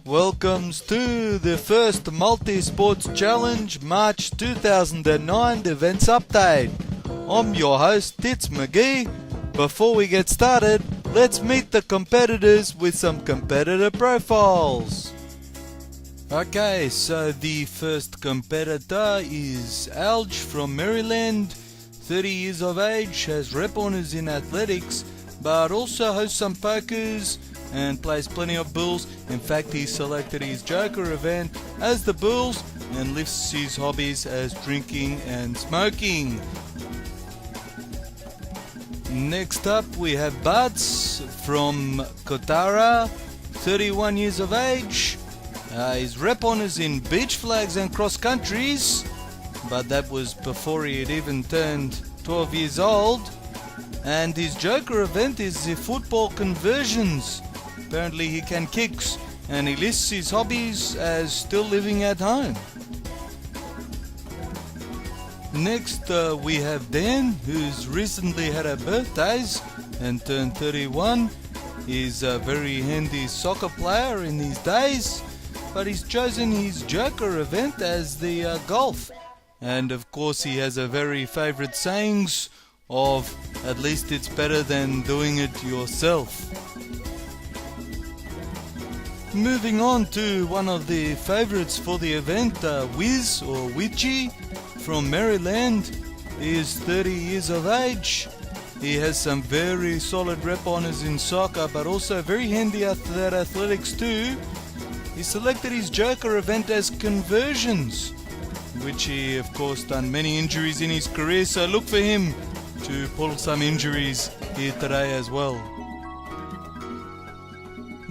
Welcomes to the first Multi-Sports Challenge March 2009 events update. I'm your host Tits McGee. Before we get started, let's meet the competitors with some competitor profiles. Okay, so the first competitor is Alge from Maryland, 30 years of age, has rep honours in athletics, but also hosts some pokers and plays plenty of bulls. In fact, he selected his Joker event as the bulls and lists his hobbies as drinking and smoking. Next up we have Buds from Kotara, 31 years of age. His rep honours in beach flags and cross countries, but that was before he had even turned 12 years old. And his Joker event is the football conversions. Apparently he can kicks, and he lists his hobbies as still living at home. Next we have Dan, who's recently had her birthdays and turned 31. He's a very handy soccer player in these days, but he's chosen his Joker event as the golf. And of course he has a very favourite sayings of, at least it's better than doing it yourself. Moving on to one of the favourites for the event, Wiz or Witchy from Maryland. He is 30 years of age. He has some very solid rep honours in soccer, but also very handy at athletics too. He selected his Joker event as conversions, which he of course done many injuries in his career, so look for him to pull some injuries here today as well.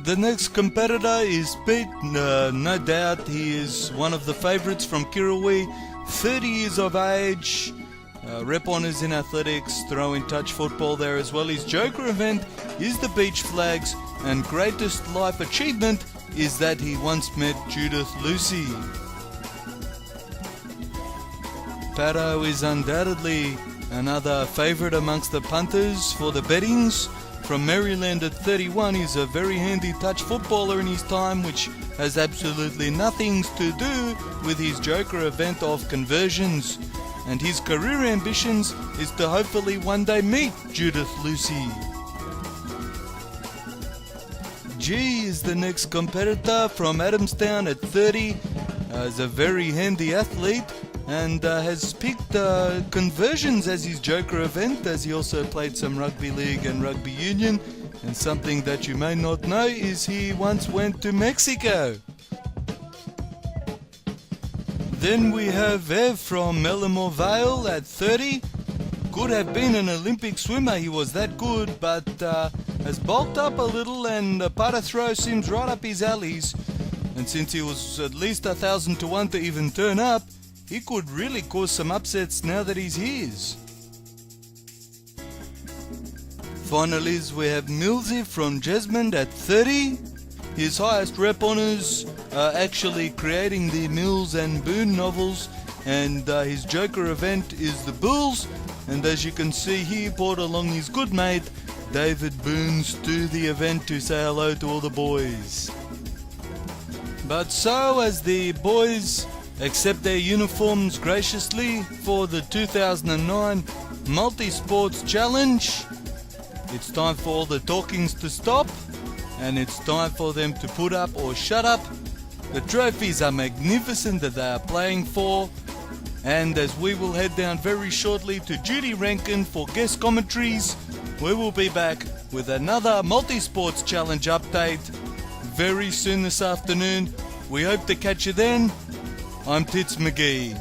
The next competitor is Pete. No doubt he is one of the favourites from Kirrawee, 30 years of age, rep honours in athletics, throwing touch football there as well. His Joker event is the beach flags, and greatest life achievement is that he once met Judith Lucy. Pato is undoubtedly another favourite amongst the punters for the bettings. From Maryland at 31, he's a very handy touch footballer in his time, which has absolutely nothing to do with his Joker event of conversions. And his career ambitions is to hopefully one day meet Judith Lucy. G is the next competitor from Adamstown at 30. Is a very handy athlete and has picked conversions as his Joker event, as he also played some rugby league and rugby union. And something that you may not know is he once went to Mexico. Then we have Ev from Mellamore Vale at 30. Could have been an Olympic swimmer, he was that good, but has bulked up a little, and para throw seems right up his alleys. And since he was at least 1,000 to 1 to even turn up, he could really cause some upsets now that he's his. Finally, we have Millsy from Jesmond at 30. His highest rep honours are actually creating the Mills and Boone novels, and his Joker event is the Bulls. And as you can see, he brought along his good mate David Boones to the event to say hello to all the boys. But so as the boys accept their uniforms graciously for the 2009 Multi-Sports Challenge, it's time for all the talkings to stop, and it's time for them to put up or shut up. The trophies are magnificent that they are playing for, and as we will head down very shortly to Judy Rankin for guest commentaries, we will be back with another Multi-Sports Challenge update very soon this afternoon. We hope to catch you then. I'm Tits McGee.